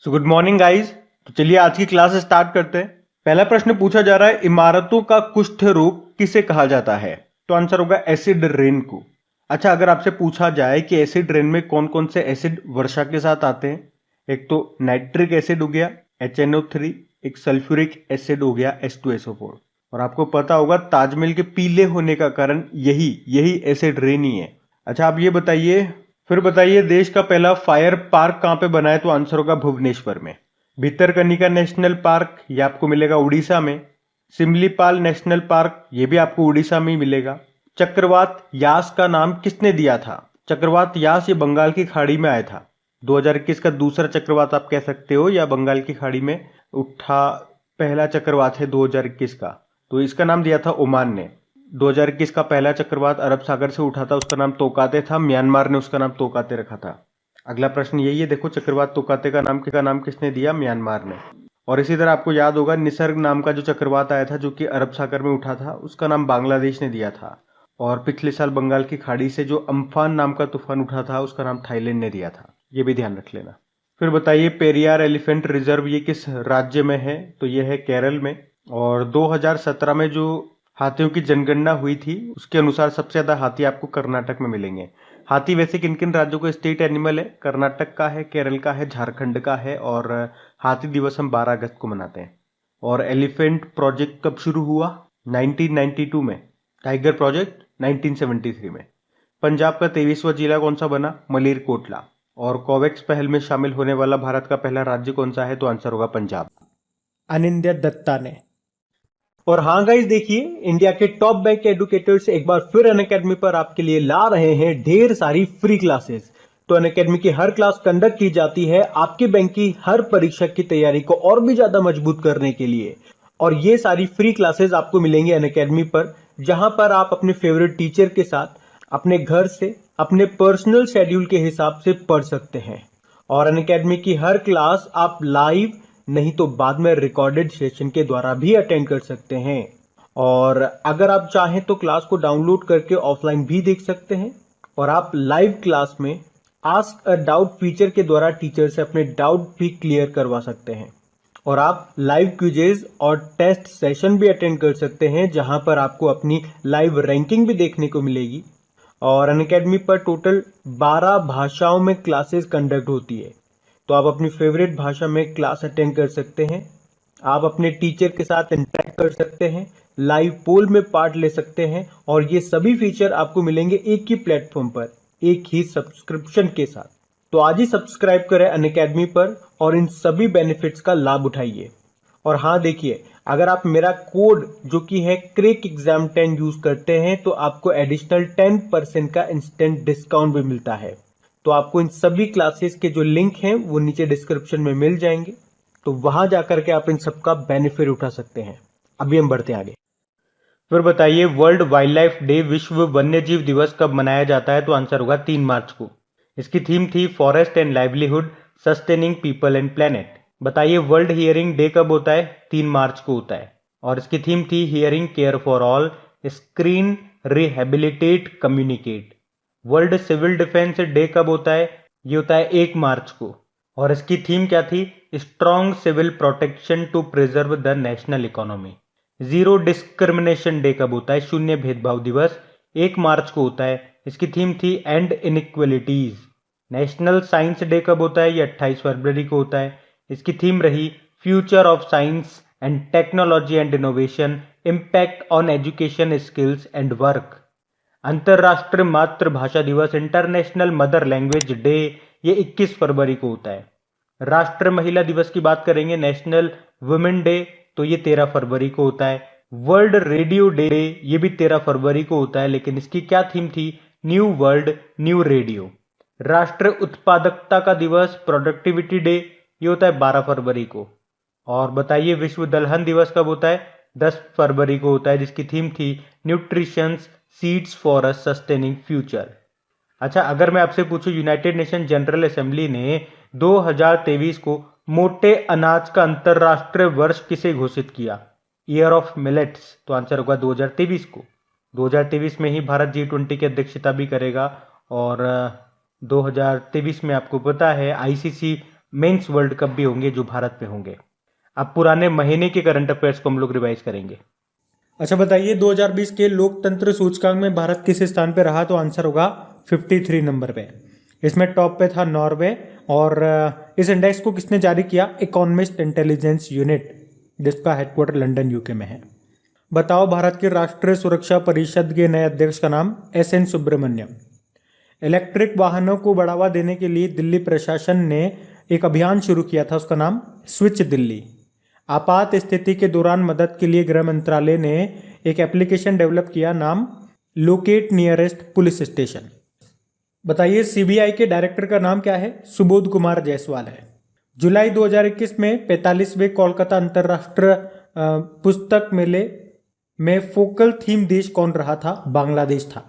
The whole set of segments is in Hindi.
So good morning guys. तो चलिए आज की क्लास स्टार्ट करते हैं। पहला प्रश्न पूछा जा रहा है, इमारतों का कुष्ठ रोग किसे कहा जाता है? तो आंसर होगा एसिड रेन को। अच्छा, अगर आपसे पूछा जाए कि एसिड रेन में कौन कौन से एसिड वर्षा के साथ आते हैं, एक तो नाइट्रिक एसिड हो गया HNO3, एक सल्फ्यूरिक एसिड हो गया H2SO4। और आपको पता होगा ताजमहल के पीले होने का कारण यही यही एसिड रेन ही है। अच्छा, आप ये बताइए, फिर बताइए देश का पहला फायर पार्क कहां पे बना है? तो आंसर होगा भुवनेश्वर में। भितरकनिका नेशनल पार्क ये आपको मिलेगा उड़ीसा में। सिमलीपाल नेशनल पार्क ये भी आपको उड़ीसा में ही मिलेगा। चक्रवात यास का नाम किसने दिया था? चक्रवात यास ये बंगाल की खाड़ी में आया था। 2021 का दूसरा चक्रवात आप कह सकते हो, या बंगाल की खाड़ी में उठा पहला चक्रवात है 2021 का। तो इसका नाम दिया था ओमान ने। 2021 का पहला चक्रवात अरब सागर से उठा था, उसका नाम तोकाते था। म्यांमार ने उसका नाम तोकाते रखा था। अगला प्रश्न यही है, देखो चक्रवात तोकाते का नाम किसने दिया? म्यांमार ने। और इसी तरह आपको याद होगा निसर्ग नाम का जो चक्रवात आया था जो कि अरब सागर में उठा था, उसका नाम बांग्लादेश ने दिया था। और पिछले साल बंगाल की खाड़ी से जो अम्फान नाम का तूफान उठा था, उसका नाम थाईलैंड ने दिया था। ये भी ध्यान रख लेना। फिर बताइए पेरियार एलिफेंट रिजर्व ये किस राज्य में है? तो ये है केरल में। और 2017 में जो हाथियों की जनगणना हुई थी उसके अनुसार सबसे ज्यादा हाथी आपको कर्नाटक में मिलेंगे। हाथी वैसे किन किन राज्यों का स्टेट एनिमल है? कर्नाटक का है, केरल का है, झारखंड का है। और हाथी दिवस हम 12 अगस्त को मनाते हैं। और एलिफेंट प्रोजेक्ट कब शुरू हुआ? 1992 में। टाइगर प्रोजेक्ट 1973 में। पंजाब का 23वां जिला कौन सा बना? मलेरकोटला। और कोवैक्स पहल में शामिल होने वाला भारत का पहला राज्य कौन सा है? तो आंसर होगा पंजाब। अनिंद्य दत्ता ने। और हाँ गाइस, देखिए इंडिया के टॉप बैंक एडुकेटर्स एक बार फिर अनअकैडमी पर आपके लिए ला रहे हैं ढेर सारी फ्री क्लासेस। तो अनअकैडमी की हर क्लास कंडक्ट की जाती है आपके बैंक की हर परीक्षा की तैयारी को और भी ज्यादा मजबूत करने के लिए। और ये सारी फ्री क्लासेस आपको मिलेंगे अनअकैडमी पर, जहां पर आप अपने फेवरेट टीचर के साथ अपने घर से अपने पर्सनल शेड्यूल के हिसाब से पढ़ सकते हैं। और अनअकैडमी की हर क्लास आप लाइव नहीं तो बाद में रिकॉर्डेड सेशन के द्वारा भी अटेंड कर सकते हैं। और अगर आप चाहें तो क्लास को डाउनलोड करके ऑफलाइन भी देख सकते हैं। और आप लाइव क्लास में आस्क अ डाउट फीचर के द्वारा टीचर से अपने डाउट भी क्लियर करवा सकते हैं। और आप लाइव क्विजेज और टेस्ट सेशन भी अटेंड कर सकते हैं, जहां पर आपको अपनी लाइव रैंकिंग भी देखने को मिलेगी। और अनअकैडमी पर टोटल 12 भाषाओं में क्लासेस कंडक्ट होती है। तो आप अपनी फेवरेट भाषा में क्लास अटेंड कर सकते हैं। आप अपने टीचर के साथ इंटरेक्ट कर सकते हैं, लाइव पोल में पार्ट ले सकते हैं। और ये सभी फीचर आपको मिलेंगे एक ही प्लेटफॉर्म पर, एक ही सब्सक्रिप्शन के साथ। तो आज ही सब्सक्राइब करें अनअकैडमी पर और इन सभी बेनिफिट्स का लाभ उठाइए। और हाँ देखिए, अगर आप मेरा कोड जो कि है क्रेक एग्जाम 10 यूज करते हैं तो आपको एडिशनल 10% का इंस्टेंट डिस्काउंट भी मिलता है। तो आपको इन सभी क्लासेस के जो लिंक हैं वो नीचे डिस्क्रिप्शन में मिल जाएंगे, तो वहां जाकर के आप इन सबका बेनिफिट उठा सकते हैं। अभी हम बढ़ते हैं आगे। फिर बताइए वर्ल्ड वाइल्ड लाइफ डे, विश्व वन्य जीव दिवस कब मनाया जाता है? तो आंसर होगा 3 मार्च को। इसकी थीम थी forest and livelihood sustaining people and planet. बताइए वर्ल्ड हियरिंग डे कब होता है? 3 मार्च को होता है। और इसकी थीम थी hearing care for all, screen rehabilitate communicate. World civil defence day कब होता है? ये होता है 1 मार्च को। और इसकी थीम क्या थी? Strong civil protection to preserve the national economy. Zero discrimination day कब होता है? शून्य भेदभाव दिवस 1 मार्च को होता है। इसकी थीम थी and inequalities. National science day कब होता है? ये 28 फरवरी को होता है। इसकी थीम रही future of science and technology and innovation, impact on education skills and work. अंतरराष्ट्रीय मातृभाषा दिवस, इंटरनेशनल मदर लैंग्वेज डे, ये 21 फरवरी को होता है। राष्ट्रीय महिला दिवस की बात करेंगे, नेशनल वुमेन डे, तो ये 13 फरवरी को होता है। वर्ल्ड रेडियो डे ये भी 13 फरवरी को होता है, लेकिन इसकी क्या थीम थी? New world new radio. राष्ट्रीय उत्पादकता का दिवस, प्रोडक्टिविटी डे, ये होता है 12 फरवरी को। और बताइए विश्व दलहन दिवस कब होता है? 10 फरवरी को होता है, जिसकी थीम थी nutritions seeds for a sustaining future. अच्छा, अगर मैं आपसे पूछूं यूनाइटेड नेशन जनरल असेंबली ने 2023 को मोटे अनाज का अंतरराष्ट्रीय वर्ष किसे घोषित किया? ईयर ऑफ मिलेट्स, तो आंसर होगा 2023 को। 2023 में ही भारत G20 की अध्यक्षता भी करेगा। और 2023 में आपको पता है आईसीसी मेंस वर्ल्ड कप भी होंगे जो भारत में होंगे। अब पुराने महीने के करंट अफेयर्स को हम लोग रिवाइज करेंगे। अच्छा बताइए 2020 के लोकतंत्र सूचकांक में भारत किस स्थान पे रहा? तो आंसर होगा 53 नंबर पे। इसमें टॉप पे था नॉर्वे। और इस इंडेक्स को किसने जारी किया? इकोनॉमिस्ट इंटेलिजेंस यूनिट, जिसका हेडक्वार्टर लंदन यूके में है। बताओ भारत की राष्ट्रीय सुरक्षा परिषद के नए अध्यक्ष का नाम? एस.एन. सुब्रमण्यम। इलेक्ट्रिक वाहनों को बढ़ावा देने के लिए दिल्ली प्रशासन ने एक अभियान शुरू किया था, उसका नाम स्विच दिल्ली। आपात स्थिति के दौरान मदद के लिए गृह मंत्रालय ने एक एप्लीकेशन डेवलप किया, नाम लोकेट नियरेस्ट पुलिस स्टेशन। बताइए सीबीआई के डायरेक्टर का नाम क्या है? सुबोध कुमार जायसवाल है। जुलाई 2021 में 45वें कोलकाता अंतर्राष्ट्रीय पुस्तक मेले में फोकल थीम देश कौन रहा था? बांग्लादेश था।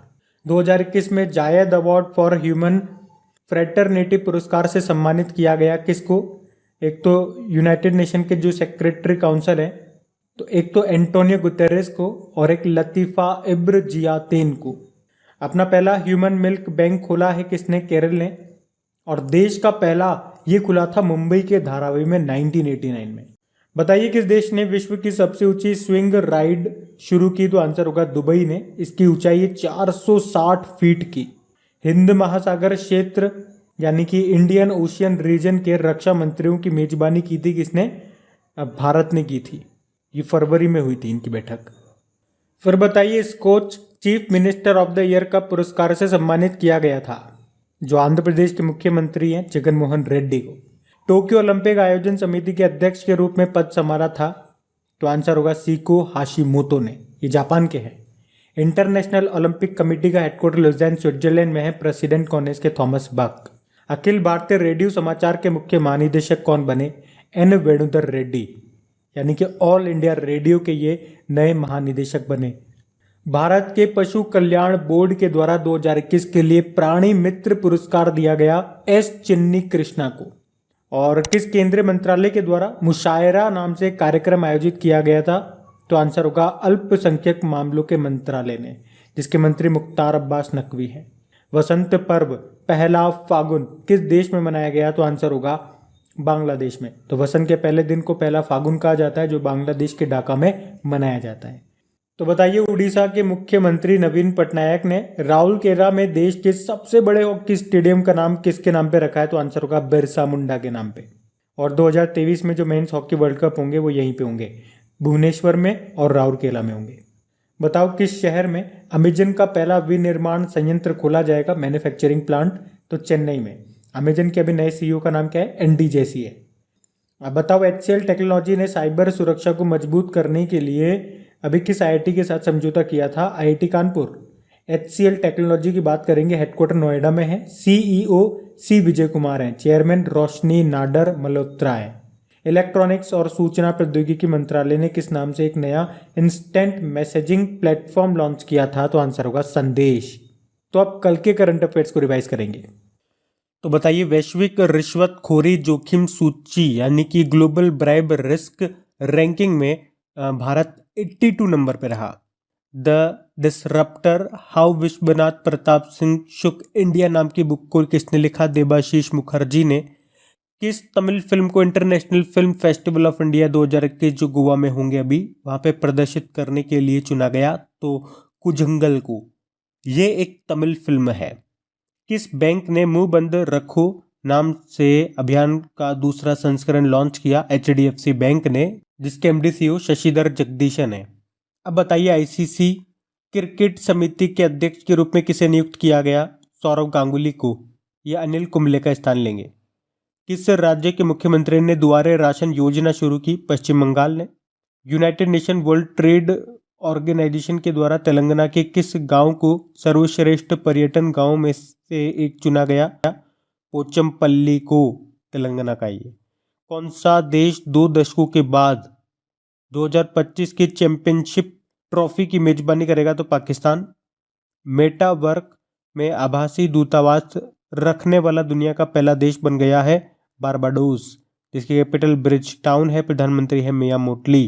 2021 में जायद अवार्ड फॉर ह्यूमन फ्रेटर्निटी पुरस्कार से सम्मानित किया गया किसको? एक तो यूनाइटेड नेशन के जो सेक्रेटरी काउंसिल है, तो एक तो एंटोनियो गुतेरेस को और एक लतीफा इब्र जियातेन को। अपना पहला ह्यूमन मिल्क बैंक खोला है किसने? केरल ने। और देश का पहला ये खुला था मुंबई के धारावी में 1989 में। बताइए किस देश ने विश्व की सबसे ऊंची स्विंग राइड शुरू की? तो आंसर होगा दुबई ने। इसकी ऊंचाई है 460 फीट की। हिंद महासागर क्षेत्र यानी कि इंडियन ओशियन रीजन के रक्षा मंत्रियों की मेजबानी की थी किसने? भारत ने की थी। ये फरवरी में हुई थी इनकी बैठक। फिर बताइए Skoch chief minister of the year का पुरस्कार से सम्मानित किया गया था, जो आंध्र प्रदेश के मुख्यमंत्री हैं जगन मोहन रेड्डी को। टोक्यो ओलंपिक आयोजन समिति के अध्यक्ष के रूप में पद संभाला था, तो आंसर होगा सीको हाशिमोतो ने। ये जापान के हैं। इंटरनेशनल ओलंपिक कमेटी का हेडक्वार्टर लुज़ान स्विट्जरलैंड में है। प्रेसिडेंट कौन है इसके? थॉमस बक। अखिल भारतीय रेडियो समाचार के मुख्य महानिदेशक कौन बने? एन वेणुधर रेड्डी, यानी कि ऑल इंडिया रेडियो के ये नए महानिदेशक बने। भारत के पशु कल्याण बोर्ड के द्वारा 2021 के लिए प्राणी मित्र पुरस्कार दिया गया एस चिन्नी कृष्णा को। और किस केंद्रीय मंत्रालय के द्वारा मुशायरा नाम से कार्यक्रम आयोजित किया गया था? तो आंसर होगा अल्पसंख्यक मामलों के मंत्रालय ने, जिसके मंत्री मुख्तार अब्बास नकवी हैं। वसंत पर्व पहला फागुन किस देश में मनाया गया? तो आंसर होगा बांग्लादेश में। तो वसंत के पहले दिन को पहला फागुन कहा जाता है, जो बांग्लादेश के ढाका में मनाया जाता है। तो बताइए उड़ीसा के मुख्यमंत्री नवीन पटनायक ने राउरकेला में देश के सबसे बड़े हॉकी स्टेडियम का नाम किसके नाम पे रखा है? तो आंसर होगा बिरसा मुंडा के नाम पे। और 2023 में जो मेंस हॉकी वर्ल्ड कप होंगे वो यहीं पे होंगे, भुवनेश्वर में और राउरकेला में होंगे। बताओ किस शहर में अमेजन का पहला विनिर्माण संयंत्र खोला जाएगा, मैन्युफैक्चरिंग प्लांट? तो चेन्नई में। अमेजन के अभी नए सीईओ का नाम क्या है? एनडी जेसी है। अब बताओ HCL टेक्नोलॉजी ने साइबर सुरक्षा को मजबूत करने के लिए अभी किस आईआईटी के साथ समझौता किया था? आईआईटी कानपुर। HCL टेक्नोलॉजी की बात करेंगे, हेडक्वार्टर नोएडा में है। सीईओ सी विजय कुमार हैं। चेयरमैन रोशनी नाडर मल्होत्रा है। इलेक्ट्रॉनिक्स और सूचना प्रौद्योगिकी मंत्रालय ने किस नाम से एक नया इंस्टेंट मैसेजिंग प्लेटफॉर्म लॉन्च किया था? तो आंसर होगा संदेश। तो अब कल के करंट अफेयर्स को रिवाइज करेंगे। तो बताइए वैश्विक रिश्वतखोरी जोखिम सूची यानी कि ग्लोबल ब्राइब रिस्क रैंकिंग में भारत 82 नंबर पर रहा। The disruptor how Vishwanath Pratap Singh shook India नाम की बुक को किसने लिखा? देबाशीष मुखर्जी ने। किस तमिल फिल्म को international film festival of India 2021 जो गोवा में होंगे अभी, वहां पे प्रदर्शित करने के लिए चुना गया? तो कुजंगल को। ये एक तमिल फिल्म है। किस बैंक ने मुंह बंद रखो नाम से अभियान का दूसरा संस्करण लॉन्च किया? HDFC बैंक ने, जिसके MD CEO शशिधर जगदीशन है। अब बताइए आईसीसी क्रिकेट समिति के अध्यक्ष के रूप में किसे नियुक्त किया गया? सौरव गांगुली को। यह अनिल कुंबले का स्थान लेंगे। किस राज्य के मुख्यमंत्री ने दुआरे राशन योजना शुरू की? पश्चिम बंगाल ने। United nation world trade organisation के द्वारा तेलंगाना के किस गांव को सर्वश्रेष्ठ पर्यटन गांव में से एक चुना गया? पोचमपल्ली को, तेलंगाना का। ये कौन सा देश 2 दशकों के बाद 2025 की चैंपियनशिप ट्रॉफी की मेजबानी करेगा? तो पाकिस्तान। मेटावर्क में आभासी दूतावास रखने वाला दुनिया का पहला देश बन गया है बारबाडोस, जिसकी कैपिटल ब्रिज टाउन है। प्रधानमंत्री है मिया मोटली।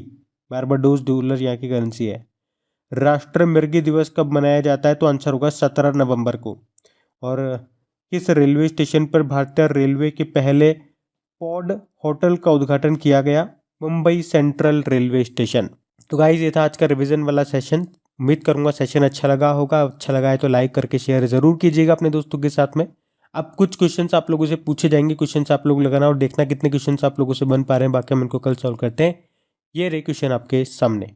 बारबाडोस डॉलर यहाँ की करेंसी है। राष्ट्रीय मृगी दिवस कब मनाया जाता है? तो आंसर होगा 17 नवंबर को। और किस रेलवे स्टेशन पर भारतीय रेलवे के पहले पॉड होटल का उद्घाटन किया गया? Mumbai central railway station. तो गाइज ये था आज का रिवीजन वाला सेशन। उम्मीद करूंगा सेशन अच्छा लगा होगा। अच्छा लगा है तो लाइक करके शेयर जरूर कीजिएगा अपने दोस्तों के साथ में। अब कुछ क्वेश्चंस आप लोगों से पूछे जाएंगे, क्वेश्चंस आप लोग लगाना और देखना कितने क्वेश्चंस आप लोगों से बन पा रहे हैं। बाकी हम इनको कल सॉल्व करते हैं। ये रहे क्वेश्चन आपके सामने।